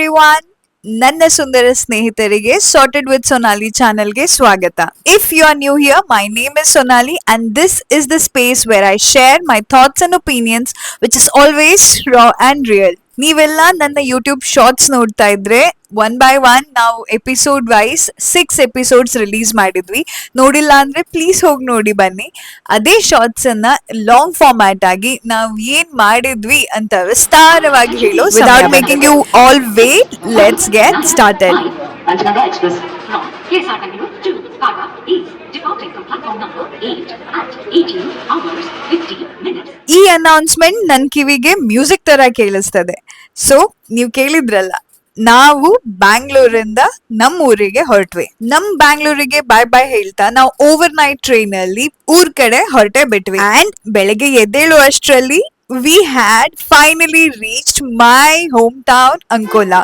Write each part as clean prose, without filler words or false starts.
Everyone, ನನ್ನ ಸುಂದರ ಸ್ನೇಹಿತರಿಗೆ sorted with Sonali ಚಾನೆಲ್ಗೆ ಸ್ವಾಗತ. If you are new here, my name is Sonali and this is the space where I share my thoughts and opinions which is always raw and real. ನೀವೆಲ್ಲ ನನ್ನ YouTube shorts ನೋಡ್ತಾ ಇದ್ರೆ one by one ನಾವು episode wise 6 episodes release ಮಾಡಿದ್ವಿ. ನೋಡಿಲ್ಲ ಅಂದ್ರೆ please ಹೋಗಿ ನೋಡಿ ಬನ್ನಿ. ಅದೇ ಶಾರ್ಟ್ಸ್ ಅನ್ನ ಲಾಂಗ್ ಫಾರ್ಮ್ಯಾಟ್ ಆಗಿ ನಾವು ಏನ್ ಮಾಡಿದ್ವಿ ಅಂತ ವಿಸ್ತಾರವಾಗಿ ಹೇಳೋ without making you all wait, let's get started. Aljanada Express from KSR Bangalore to Kara is departing from platform number 8 at 18 hours 50 minutes. ಈ ಅನೌನ್ಸ್ಮೆಂಟ್ ನನ್ ಕಿವಿಗೆ ಮ್ಯೂಸಿಕ್ ತರ ಕೇಳಿಸ್ತದೆ. ಸೊ ನೀವು ಕೇಳಿದ್ರಲ್ಲ, ನಾವು ಬ್ಯಾಂಗ್ಳೂರಿಂದ ನಮ್ಮ ಊರಿಗೆ ಹೊರಟ್ವಿ. ಬ್ಯಾಂಗ್ಳೂರಿಗೆ ಬಾಯ್ ಬಾಯ್ ಹೇಳ್ತಾ ನಾವು ಓವರ್ ನೈಟ್ ಟ್ರೈನ್ ಅಲ್ಲಿ ಊರ್ ಕಡೆ ಹೊರಟೆ ಬಿಟ್ವಿ. ಅಂಡ್ ಬೆಳಗ್ಗೆ ಎದ್ದೇಳುವಷ್ಟರಲ್ಲಿ we had finally reached my home town Ankola.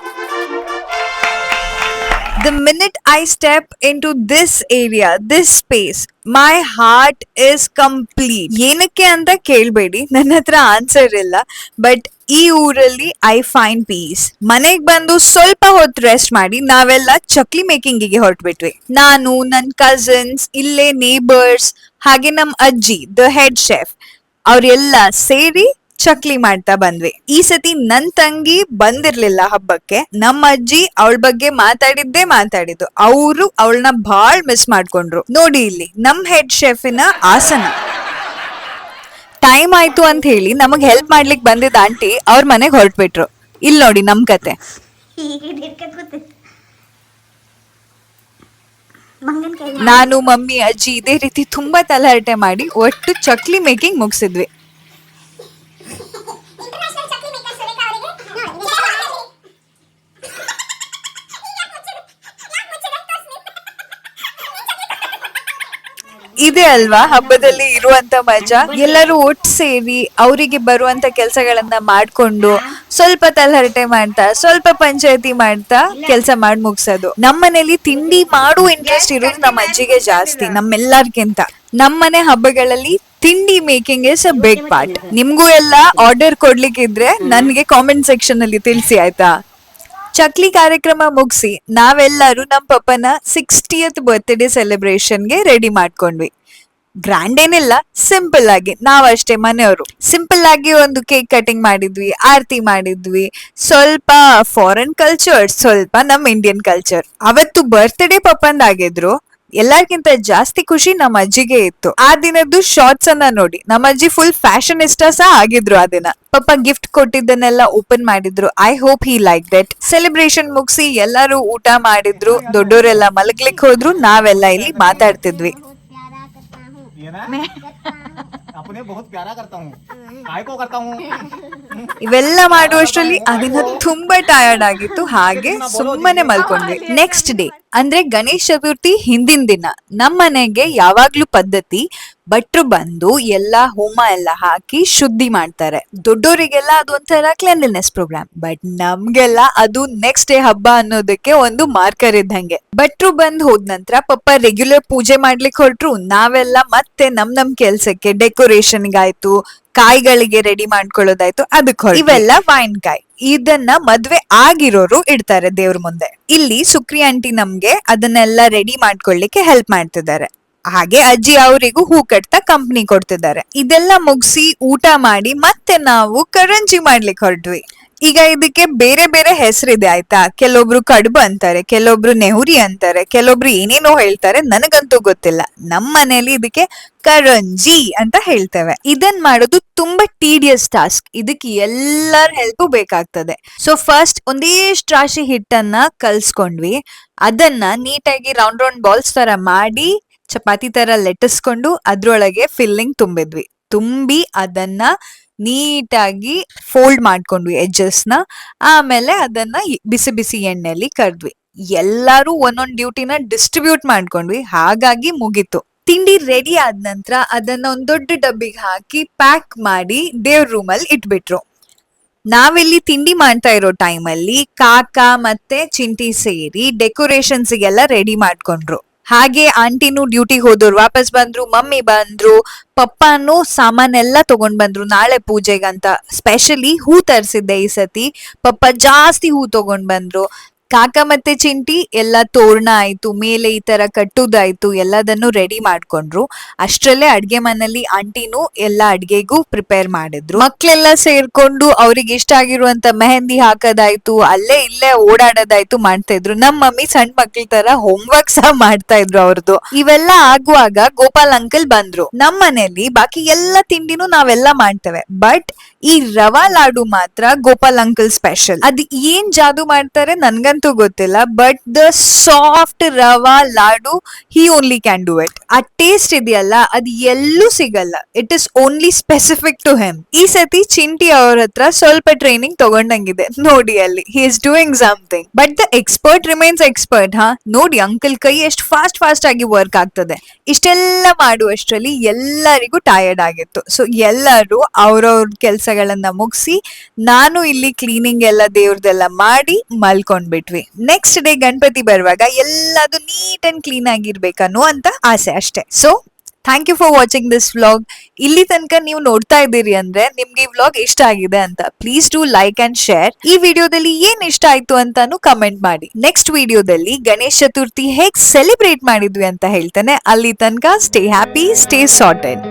The minute I step into this area, this space, my heart is complete. ಏನಕ್ಕೆ ಅಂತ ಕೇಳ್ಬೇಡಿ, ನನ್ನ ಹತ್ರ ಆನ್ಸರ್ ಇಲ್ಲ. ಬಟ್ ಈ ಊರಲ್ಲಿ ಐ ಫೈಂಡ್ ಪೀಸ್. ಮನೆಗ್ ಬಂದು ಸ್ವಲ್ಪ ಹೊತ್ತು ರೆಸ್ಟ್ ಮಾಡಿ ನಾವೆಲ್ಲ ಚಕ್ಲಿ ಮೇಕಿಂಗಿಗೆ ಹೊರಟ್ಬಿಟ್ವಿ. ನಾನು, ನನ್ನ ಕಸಿನ್ಸ್, ಇಲ್ಲೇ ನೇಬರ್ಸ್, ಹಾಗೆ ನಮ್ ಅಜ್ಜಿ ದ ಹೆಡ್ ಶೆಫ್, ಅವ್ರೆಲ್ಲ ಸೇರಿ ಚಕ್ಲಿ ಮಾಡ್ತಾ ಬಂದ್ವಿ. ಈ ಸತಿ ನನ್ ತಂಗಿ ಬಂದಿರ್ಲಿಲ್ಲ ಹಬ್ಬಕ್ಕೆ. ನಮ್ಮ ಅಜ್ಜಿ ಅವಳ ಬಗ್ಗೆ ಮಾತಾಡಿದ್ದು. ಅವರು ಅವಳನ್ನ ಬಾಳ್ ಮಿಸ್ ಮಾಡ್ಕೊಂಡ್ರು. ನೋಡಿ ಇಲ್ಲಿ ನಮ್ ಹೆಡ್ ಶೆಫಿನ ಆಸನ. ಟೈಮ್ ಆಯ್ತು ಅಂತ ಹೇಳಿ ನಮಗ್ ಹೆಲ್ಪ್ ಮಾಡ್ಲಿಕ್ ಬಂದಿದ್ದ ಆಂಟಿ ಅವ್ರ ಮನೆಗ್ ಹೊರಟ್ಬಿಟ್ರು. ಇಲ್ಲಿ ನೋಡಿ ನಮ್ ಕತೆ. ನಾನು, ಮಮ್ಮಿ, ಅಜ್ಜಿ ಇದೇ ರೀತಿ ತುಂಬಾ ತಲಹರಟೆ ಮಾಡಿ ಒಟ್ಟು ಚಕ್ಲಿ ಮೇಕಿಂಗ್ ಮುಗಿಸಿದ್ವಿ. ಇದೆ ಅಲ್ವಾ ಹಬ್ಬದಲ್ಲಿ ಇರುವಂತ ಮಜಾ. ಎಲ್ಲರೂ ಒಟ್ಟು ಸೇರಿ ಅವರಿಗೆ ಬರುವಂತ ಕೆಲಸಗಳನ್ನ ಮಾಡ್ಕೊಂಡು ಸ್ವಲ್ಪ ತಲಹರಟೆ ಮಾಡ್ತಾ, ಸ್ವಲ್ಪ ಪಂಚಾಯತಿ ಮಾಡ್ತಾ ಕೆಲಸ ಮಾಡಿ ಮುಗ್ಸೋದು. ನಮ್ಮನೇಲಿ ತಿಂಡಿ ಮಾಡುವ ಇಂಟ್ರೆಸ್ಟ್ ಇರೋದು ನಮ್ಮ ಅಜ್ಜಿಗೆ ಜಾಸ್ತಿ, ನಮ್ಮೆಲ್ಲರ್ಗಿಂತ. ನಮ್ಮನೆ ಹಬ್ಬಗಳಲ್ಲಿ ತಿಂಡಿ making is a big part. ನಿಮ್ಗೂ ಎಲ್ಲ ಆರ್ಡರ್ ಕೊಡ್ಲಿಕ್ಕಿದ್ರೆ ನನ್ಗೆ ಕಾಮೆಂಟ್ ಸೆಕ್ಷನ್ ಅಲ್ಲಿ ತಿಳಿಸಿ ಆಯ್ತಾ. ಚಕ್ಲಿ ಕಾರ್ಯಕ್ರಮ ಮುಗಿಸಿ ನಾವೆಲ್ಲರೂ ನಮ್ಮ ಪಪ್ಪನ 60th ಬರ್ತ್ಡೇ ಸೆಲೆಬ್ರೇಷನ್ಗೆ ರೆಡಿ ಮಾಡ್ಕೊಂಡ್ವಿ. ಗ್ರ್ಯಾಂಡ್ ಏನಿಲ್ಲ, ಸಿಂಪಲ್ ಆಗಿ ನಾವಷ್ಟೇ ಮನೆಯವರು ಸಿಂಪಲ್ ಆಗಿ ಒಂದು ಕೇಕ್ ಕಟಿಂಗ್ ಮಾಡಿದ್ವಿ, ಆರತಿ ಮಾಡಿದ್ವಿ. ಸ್ವಲ್ಪ ಫಾರಿನ್ ಕಲ್ಚರ್, ಸ್ವಲ್ಪ ನಮ್ ಇಂಡಿಯನ್ ಕಲ್ಚರ್. ಅವತ್ತು ಬರ್ತ್ಡೇ ಪಪ್ಪಂದಾಗಿದ್ರು. ಎಲ್ಲಾರ್ಗಿಂತ ಜಾಸ್ತಿ ಖುಷಿ ನಮ್ಮ ಅಜ್ಜಿಗೆ ಇತ್ತು. ಆ ದಿನದ್ದು ಶಾರ್ಟ್ಸ್ ಅನ್ನ ನೋಡಿ ನಮ್ಮ ಅಜ್ಜಿ ಫುಲ್ ಫ್ಯಾಷನಿಸ್ಟಾ ಸಹ ಆಗಿದ್ರು. ಆ ದಿನ ಪಪ್ಪ ಗಿಫ್ಟ್ ಕೊಟ್ಟಿದ್ದನ್ನೆಲ್ಲ ಓಪನ್ ಮಾಡಿದ್ರು. I hope he like that. Celebration ಮುಗಿಸಿ ಎಲ್ಲರೂ ಊಟ ಮಾಡಿದ್ರು, ದೊಡ್ಡೋರೆಲ್ಲ ಮಲಗ್ಲಿಕ್ ಹೋದ್ರು, ನಾವೆಲ್ಲ ಇಲ್ಲಿ ಮಾತಾಡ್ತಿದ್ವಿ. ಇವೆಲ್ಲ ಮಾಡುವಷ್ಟರಲ್ಲಿ ಅದನ್ನ ತುಂಬಾ ಟಯರ್ಡ್ ಆಗಿತ್ತು, ಹಾಗೆ ಸುಮ್ಮನೆ ಮಲ್ಕೊಂಡ್ವಿ. ನೆಕ್ಸ್ಟ್ ಡೇ ಅಂದ್ರೆ ಗಣೇಶ ಚತುರ್ಥಿ ಹಿಂದಿನ ದಿನ ನಮ್ಮನೆಗೆ ಯಾವಾಗ್ಲೂ ಪದ್ಧತಿ, ಭಟ್ರು ಬಂದು ಎಲ್ಲಾ ಹೋಮ ಎಲ್ಲ ಹಾಕಿ ಶುದ್ಧಿ ಮಾಡ್ತಾರೆ. ದೊಡ್ಡೋರಿಗೆಲ್ಲ ಅದು ಒಂಥರ ಕ್ಲೆನ್ಲಿನೆಸ್ ಪ್ರೋಗ್ರಾಮ್. ಬಟ್ ನಮ್ಗೆಲ್ಲ ಅದು ನೆಕ್ಸ್ಟ್ ಡೇ ಹಬ್ಬ ಅನ್ನೋದಕ್ಕೆ ಒಂದು ಮಾರ್ಕರ್ ಇದ್ದಂಗೆ. ಭಟ್ರು ಬಂದ್ ಹೋದ್ ನಂತರ ಪಪ್ಪ ರೆಗ್ಯುಲರ್ ಪೂಜೆ ಮಾಡ್ಲಿಕ್ಕೆ ಹೊರಟ್ರು. ನಾವೆಲ್ಲ ಮತ್ತೆ ನಮ್ ಕೆಲ್ಸಕ್ಕೆ ಡೆಕೋರೇಷನ್ಗಾಯ್ತು, ಕಾಯಿಗಳಿಗೆ ರೆಡಿ ಮಾಡ್ಕೊಳ್ಳೋದಾಯ್ತು, ಅದಕ್ಕೆ ಇವೆಲ್ಲ ಮಾವಿನಕಾಯಿ. ಇದನ್ನ ಮದ್ವೆ ಆಗಿರೋರು ಇಡ್ತಾರೆ ದೇವ್ರ ಮುಂದೆ. ಇಲ್ಲಿ ಸುಕ್ರಿ ಆಂಟಿ ನಮ್ಗೆ ಅದನ್ನೆಲ್ಲ ರೆಡಿ ಮಾಡ್ಕೊಳ್ಳಿಕ್ಕೆ ಹೆಲ್ಪ್ ಮಾಡ್ತಿದ್ದಾರೆ. ಹಾಗೆ ಅಜ್ಜಿ ಅವರಿಗೂ ಹೂ ಕಟ್ತಾ ಕಂಪ್ನಿ ಕೊಡ್ತಿದ್ದಾರೆ. ಇದೆಲ್ಲ ಮುಗಿಸಿ ಊಟ ಮಾಡಿ ಮತ್ತೆ ನಾವು ಕರಂಜಿ ಮಾಡ್ಲಿಕ್ಕೆ ಹೊರಟ್ವಿ. ಈಗ ಇದಕ್ಕೆ ಬೇರೆ ಬೇರೆ ಹೆಸರಿದೆ ಆಯ್ತಾ. ಕೆಲವೊಬ್ರು ಕಡುಬು ಅಂತಾರೆ, ಕೆಲವೊಬ್ರು ನೆಹುರಿ ಅಂತಾರೆ, ಕೆಲವೊಬ್ರು ಏನೇನೋ ಹೇಳ್ತಾರೆ, ನನಗಂತೂ ಗೊತ್ತಿಲ್ಲ. ನಮ್ಮ ಮನೇಲಿ ಇದಕ್ಕೆ ಕರಂಜಿ ಅಂತ ಹೇಳ್ತೇವೆ. ಇದನ್ ಮಾಡೋದು ತುಂಬಾ ಟೀಡಿಯಸ್ ಟಾಸ್ಕ್. ಇದಕ್ಕೆ ಎಲ್ಲರ ಹೆಲ್ಪ್ ಬೇಕಾಗ್ತದೆ. ಸೊ ಫಸ್ಟ್ ಒಂದಿಷ್ಟು ರಾಶಿ ಹಿಟ್ಟನ್ನ ಕಲ್ಸ್ಕೊಂಡ್ವಿ. ಅದನ್ನ ನೀಟಾಗಿ ರೌಂಡ್ ರೌಂಡ್ ಬಾಲ್ಸ್ ತರ ಮಾಡಿ ಚಪಾತಿ ತರ ಲೆಟ್ಟಿಸ್ಕೊಂಡು ಅದ್ರೊಳಗೆ ಫಿಲ್ಲಿಂಗ್ ತುಂಬಿ ಅದನ್ನ ನೀಟಾಗಿ ಫೋಲ್ಡ್ ಮಾಡ್ಕೊಂಡ್ವಿ ಎಡ್ಜಸ್ನ. ಆಮೇಲೆ ಅದನ್ನ ಬಿಸಿ ಬಿಸಿ ಎಣ್ಣೆಲಿ ಕರ್ದ್ವಿ. ಎಲ್ಲಾರು ಒಂದೊಂದ್ ಡ್ಯೂಟಿನ ಡಿಸ್ಟ್ರಿಬ್ಯೂಟ್ ಮಾಡ್ಕೊಂಡ್ವಿ. ಹಾಗಾಗಿ ಮುಗೀತು. ತಿಂಡಿ ರೆಡಿ ಆದ ನಂತರ ಅದನ್ನ ಒಂದ್ ದೊಡ್ಡ ಡಬ್ಬಿಗೆ ಹಾಕಿ ಪ್ಯಾಕ್ ಮಾಡಿ ದೇವ್ರ ರೂಮಲ್ಲಿ ಇಟ್ಬಿಟ್ರು. ನಾವಿಲ್ಲಿ ತಿಂಡಿ ಮಾಡ್ತಾ ಇರೋ ಟೈಮಲ್ಲಿ ಕಾಕ ಮತ್ತೆ ಚಿಂಟಿ ಸೇರಿ ಡೆಕೋರೇಷನ್ಸ್ಗೆಲ್ಲ ರೆಡಿ ಮಾಡ್ಕೊಂಡ್ರು. ಹಾಗೆ ಆಂಟಿನೂ ಡ್ಯೂಟಿಗೆ ಹೋದವ್ರು ವಾಪಸ್ ಬಂದ್ರು, ಮಮ್ಮಿ ಬಂದ್ರು, ಪಪ್ಪಾನು ಸಾಮಾನೆಲ್ಲ ತಗೊಂಡ್ ಬಂದ್ರು ನಾಳೆ ಪೂಜೆಗಂತ. ಸ್ಪೆಷಲಿ ಹೂ ತರ್ಸಿದ್ದೆ ಈ ಸತಿ, ಪಪ್ಪ ಜಾಸ್ತಿ ಹೂ ತಗೊಂಡ್ ಬಂದ್ರು. ಕಾಕ ಮತ್ತೆ ಚಿಂಟಿ ಎಲ್ಲ ತೋರಣ ಆಯ್ತು, ಮೇಲೆ ಈ ತರ ಕಟ್ಟುದಾಯ್ತು, ಎಲ್ಲದನ್ನು ರೆಡಿ ಮಾಡ್ಕೊಂಡ್ರು. ಅಷ್ಟ್ರಲ್ಲೇ ಅಡ್ಗೆ ಮನೆಯಲ್ಲಿ ಆಂಟಿನೂ ಎಲ್ಲ ಅಡ್ಗೆಗೂ ಪ್ರಿಪೇರ್ ಮಾಡಿದ್ರು. ಮಕ್ಳೆಲ್ಲ ಸೇರ್ಕೊಂಡು ಅವ್ರಿಗೆ ಇಷ್ಟ ಆಗಿರುವಂತ ಮೆಹಂದಿ ಹಾಕೋದಾಯ್ತು, ಅಲ್ಲೇ ಇಲ್ಲೇ ಓಡಾಡೋದಾಯ್ತು ಮಾಡ್ತಾ ಇದ್ರು. ನಮ್ ಮಮ್ಮಿ ಸಣ್ಣ ಮಕ್ಳ ತರ ಹೋಮ್ವರ್ಕ್ ಸಹ ಮಾಡ್ತಾ ಇದ್ರು ಅವ್ರದ್ದು. ಇವೆಲ್ಲ ಆಗುವಾಗ ಗೋಪಾಲ್ ಅಂಕಲ್ ಬಂದ್ರು. ನಮ್ ಮನೆಯಲ್ಲಿ ಬಾಕಿ ಎಲ್ಲ ತಿಂಡಿನೂ ನಾವೆಲ್ಲ ಮಾಡ್ತೇವೆ, ಬಟ್ ಈ ರವಾ ಲಾಡು ಮಾತ್ರ ಗೋಪಾಲ್ ಅಂಕಲ್ ಸ್ಪೆಷಲ್. ಅದ್ ಏನ್ ಜಾದು ಮಾಡ್ತಾರೆ ನನ್ಗಂತೂ ಗೊತ್ತಿಲ್ಲ, but the soft rava laddu he only can do it. ಆ ಟೇಸ್ಟ್ ಇದೆಯಲ್ಲ ಅದ್ ಎಲ್ಲೂ ಸಿಗಲ್ಲ. It is only specific to him. ಈ ಸತಿ ಚಿಂಟಿ ಅವ್ರ ಹತ್ರ ಸ್ವಲ್ಪ ಟ್ರೈನಿಂಗ್ ತಗೊಂಡಂಗಿದೆ ನೋಡಿ, ಅಲ್ಲಿ he is doing something. But the expert remains expert. ನೋಡಿ ಅಂಕಲ್ ಕೈ ಎಷ್ಟು ಫಾಸ್ಟ್ ಫಾಸ್ಟ್ ಆಗಿ ವರ್ಕ್ ಆಗ್ತದೆ. ಇಷ್ಟೆಲ್ಲ ಮಾಡುವಷ್ಟರಲ್ಲಿ ಎಲ್ಲರಿಗೂ ಟಯರ್ಡ್ ಆಗಿತ್ತು. ಸೊ ಎಲ್ಲರೂ ಅವ್ರವ್ರ ಕೆಲ್ಸಗಳನ್ನ ಮುಗಿಸಿ, ನಾನು ಇಲ್ಲಿ ಕ್ಲೀನಿಂಗ್ ಎಲ್ಲ ದೇವ್ರದೆಲ್ಲ ಮಾಡಿ ಮಲ್ಕೊಂಡ್ಬಿಟ್ವಿ. ನೆಕ್ಸ್ಟ್ ಡೇ ಗಣಪತಿ ಬರುವಾಗ ಎಲ್ಲದು ನೀಟ್ ಅಂಡ್ ಕ್ಲೀನ್ ಆಗಿರ್ಬೇಕನ್ನೋ ಅಂತ ಆಸೆ ಅಷ್ಟೇ. So thank you for watching this vlog. ಇಲ್ಲಿ ತನಕ ನೀವು ನೋಡ್ತಾ ಇದ್ದೀರಿ ಅಂದ್ರೆ ನಿಮ್ಗೆ ಈ ವ್ಲಾಗ್ ಇಷ್ಟ ಆಗಿದೆ ಅಂತ. Please do like and share. ಈ ವಿಡಿಯೋದಲ್ಲಿ ಏನ್ ಇಷ್ಟ ಆಯ್ತು ಅಂತಾನು ಕಮೆಂಟ್ ಮಾಡಿ. ನೆಕ್ಸ್ಟ್ ವಿಡಿಯೋದಲ್ಲಿ ಗಣೇಶ ಚತುರ್ಥಿ ಹೇಗ್ ಸೆಲೆಬ್ರೇಟ್ ಮಾಡಿದ್ವಿ ಅಂತ ಹೇಳ್ತೇನೆ. ಅಲ್ಲಿ ತನಕ ಸ್ಟೇ ಹ್ಯಾಪಿ, ಸ್ಟೇ ಸಾರ್ಟೆಡ್.